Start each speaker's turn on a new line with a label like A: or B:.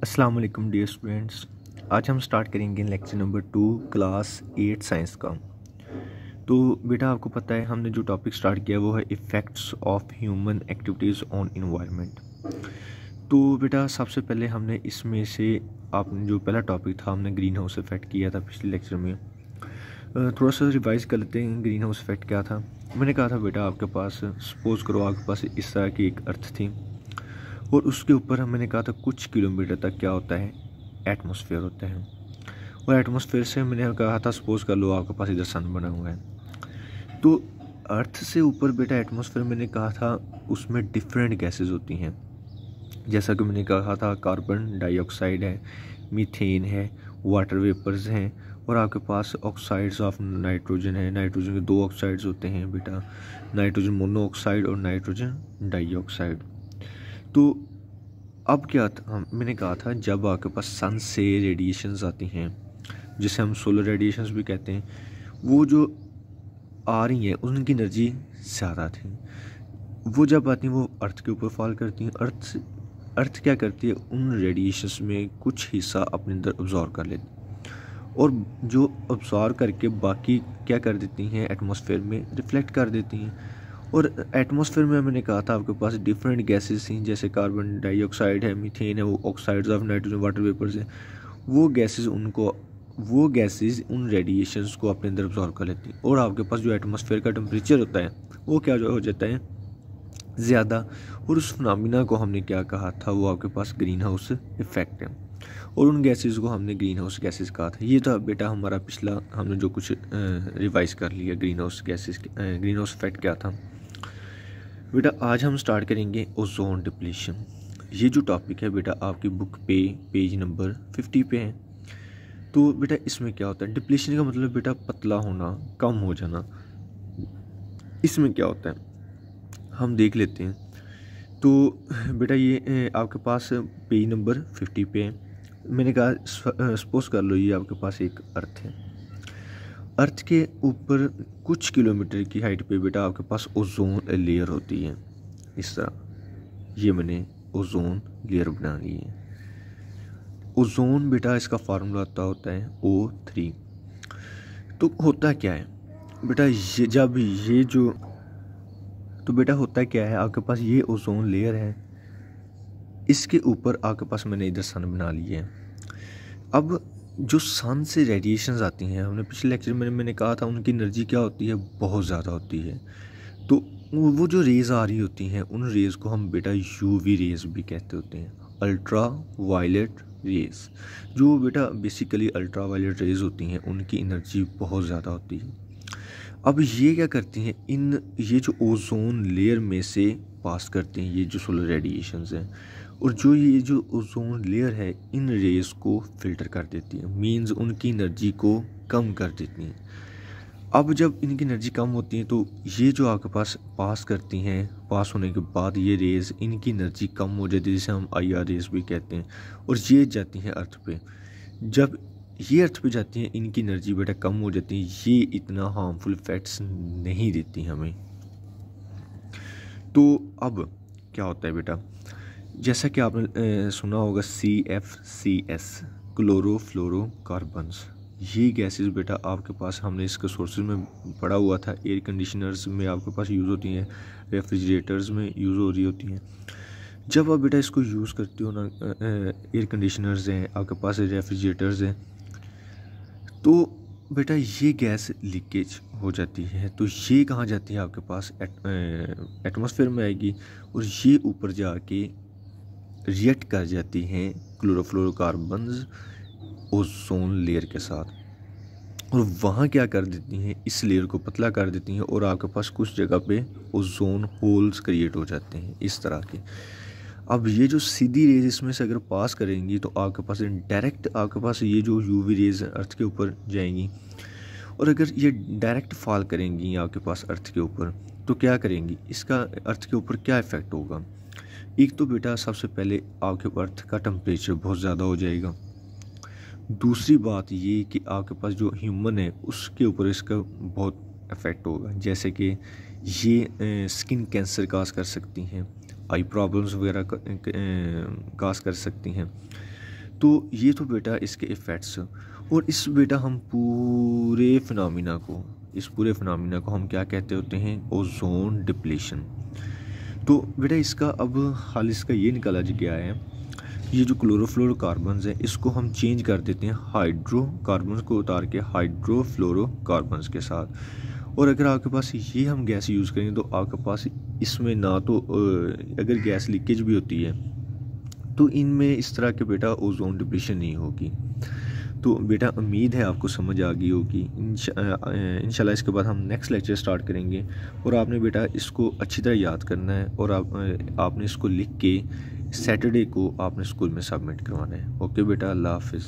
A: अस्सलाम वालेकुम dear students. आज हम स्टार्ट करेंगे लेक्चर नंबर 2 क्लास 8 साइंस का। तो बेटा आपको पता है हमने जो टॉपिक स्टार्ट किया वो है effects of human activities on environment. तो बेटा सबसे पहले हमने इसमें से आपने जो पहला टॉपिक था हमने ग्रीन हाउस इफ़ेक्ट किया था पिछले लेक्चर में। थोड़ा सा रिवाइज़ कर लेते हैं ग्रीन हाउस इफ़ेक्ट क्या था। मैंने कहा था बेटा आपके पास सपोज़ करो आपके पास इस तरह की एक अर्थ थी और उसके ऊपर मैंने कहा था कुछ किलोमीटर तक क्या होता है, एटमॉस्फेयर होता है। और एटमॉस्फेयर से मैंने कहा था सपोज़ कर लो आपके पास इधर सन बना हुआ है, तो अर्थ से ऊपर बेटा एटमॉस्फेयर मैंने कहा था उसमें डिफरेंट गैसेस होती हैं। जैसा कि मैंने कहा था कार्बन डाइऑक्साइड है, मीथेन है, वाटर वेपर्स हैं और आपके पास ऑक्साइड्स ऑफ नाइट्रोजन है। नाइट्रोजन के दो ऑक्साइड्स होते हैं बेटा, नाइट्रोजन मोनोऑक्साइड और नाइट्रोजन डाइऑक्साइड। तो अब क्या था, मैंने कहा था जब आपके पास सन से रेडिएशंस आती हैं जिसे हम सोलर रेडिएशंस भी कहते हैं, वो जो आ रही हैं उनकी एनर्जी ज़्यादा थी। वो जब आती हैं वो अर्थ के ऊपर फॉल करती हैं। अर्थ क्या करती है, उन रेडिएशंस में कुछ हिस्सा अपने अंदर अब्जॉर्व कर लेती है और जो अब्जॉर्व करके बाकी क्या कर देती हैं एटमॉस्फेयर में रिफ्लेक्ट कर देती हैं। और एटमॉस्फेयर में मैंने कहा था आपके पास डिफरेंट गैसेस थी, जैसे कार्बन डाइऑक्साइड है, मीथेन है, वो oxides of nitrogen, water vapours है। वो गैसेस उन रेडिएशंस को अपने अंदर अब्जॉर्व कर लेती हैं और आपके पास जो एटमॉस्फेयर का टेम्परेचर होता है वो क्या हो जाता है, ज़्यादा। और उस फिनोमेना को हमने क्या कहा था, वो आपके पास ग्रीन हाउस इफेक्ट है और उन गैसेस को हमने ग्रीन हाउस गैसेस कहा था। ये था बेटा हमारा पिछला, हमने जो कुछ रिवाइज कर लिया green house gases, green house effect क्या था। बेटा आज हम स्टार्ट करेंगे ओजोन डिप्लीशन। ये जो टॉपिक है बेटा आपकी बुक पे पेज नंबर 50 पे है। तो बेटा इसमें क्या होता है, डिप्लीशन का मतलब बेटा पतला होना, कम हो जाना। इसमें क्या होता है हम देख लेते हैं। तो बेटा ये आपके पास पेज नंबर 50 पे है। मैंने कहा सपोज कर लो ये आपके पास एक अर्थ है। अर्थ के ऊपर कुछ किलोमीटर की हाइट पे बेटा आपके पास ओजोन लेयर होती है। इस तरह ये मैंने ओजोन लेयर बना ली है। ओजोन बेटा इसका फार्मूला होता है O3। तो होता क्या है बेटा, ये जब ये जो, तो बेटा होता क्या है आपके पास ये ओजोन लेयर है, इसके ऊपर आपके पास मैंने इधर सन बना ली है। अब जो सन से रेडिएशंस आती हैं, हमने पिछले लेक्चर में मैंने कहा था उनकी एनर्जी क्या होती है, बहुत ज़्यादा होती है। तो वो जो रेज़ आ रही होती हैं उन रेज़ को हम बेटा यूवी रेज़ भी कहते होते हैं, अल्ट्रा वायलेट रेज़। जो बेटा बेसिकली अल्ट्रा वायलेट रेज़ होती हैं उनकी एनर्जी बहुत ज़्यादा होती है। अब ये क्या करती हैं, ये जो ओजोन लेयर में से पास करते हैं ये जो सोलर रेडिएशंस हैं, और जो ये जो ओजोन लेयर है इन रेज़ को फिल्टर कर देती है, मींस उनकी एनर्जी को कम कर देती हैं। अब जब इनकी एनर्जी कम होती है तो ये जो आपके पास पास करती हैं, पास होने के बाद ये रेज़ इनकी एनर्जी कम हो जाती है, जिसे हम IR रेज़ भी कहते हैं, और ये जाती हैं अर्थ पे। जब ये अर्थ पे जाती हैं इनकी एनर्जी बेटा कम हो जाती है, ये इतना हार्मफुल इफेक्ट्स नहीं देती हमें। तो अब क्या होता है बेटा, जैसा कि आपने सुना होगा CFCS, क्लोरोफ्लोरोकार्बन्स। ये गैसेस बेटा आपके पास, हमने इसके सोर्सेज में पढ़ा हुआ था, एयर कंडीशनर्स में आपके पास यूज़ होती हैं, रेफ्रिजरेटर्स में यूज़ हो रही होती हैं। जब आप बेटा इसको यूज़ करते हो ना, एयर कंडीशनर्स हैं आपके पास, रेफ्रिजरेटर्स हैं, तो बेटा ये गैस लीकेज हो जाती है। तो ये कहाँ जाती है आपके पास, एटमॉस्फेयर में आएगी और ये ऊपर जाके रिएक्ट कर जाती हैं क्लोरोफ्लोरोकार्बन्स ओजोन लेयर के साथ, और वहाँ क्या कर देती हैं, इस लेयर को पतला कर देती हैं और आपके पास कुछ जगह पे ओजोन होल्स क्रिएट हो जाते हैं इस तरह के। अब ये जो सीधी रेज इसमें से अगर पास करेंगी तो आपके पास डायरेक्ट आपके पास ये जो यूवी रेज अर्थ के ऊपर जाएंगी, और अगर ये डायरेक्ट फॉल करेंगी आपके पास अर्थ के ऊपर तो क्या करेंगी, इसका अर्थ के ऊपर क्या इफ़ेक्ट होगा। एक तो बेटा सबसे पहले आपके अर्थ का टेम्परेचर बहुत ज़्यादा हो जाएगा। दूसरी बात ये कि आपके पास जो ह्यूमन है उसके ऊपर इसका बहुत इफ़ेक्ट होगा, जैसे कि ये स्किन कैंसर काज कर सकती हैं, आई प्रॉब्लम्स वगैरह काज कर सकती हैं। तो ये तो बेटा इसके इफ़ेक्ट्स। और इस बेटा हम पूरे फिनोमिना को हम क्या कहते होते हैं, ओजोन डिप्लीशन। तो बेटा इसका अब हाल इसका ये निकाला गया है, ये जो क्लोरोफ्लोरोकार्बन्स है इसको हम चेंज कर देते हैं हाइड्रोकार्बन्स को उतार के हाइड्रोफ्लोरोकार्बन्स के साथ। और अगर आपके पास ये हम गैस यूज़ करें तो आपके पास इसमें ना तो अगर गैस लीकेज भी होती है तो इनमें इस तरह के बेटा ओजोन डिप्लीशन नहीं होगी। तो बेटा उम्मीद है आपको समझ आ गई होगी। इंशाल्लाह इसके बाद हम नेक्स्ट लेक्चर स्टार्ट करेंगे और आपने बेटा इसको अच्छी तरह याद करना है और आपने इसको लिख के सैटरडे को आपने स्कूल में सबमिट करवाना है। ओके बेटा, अल्लाह हाफिज़।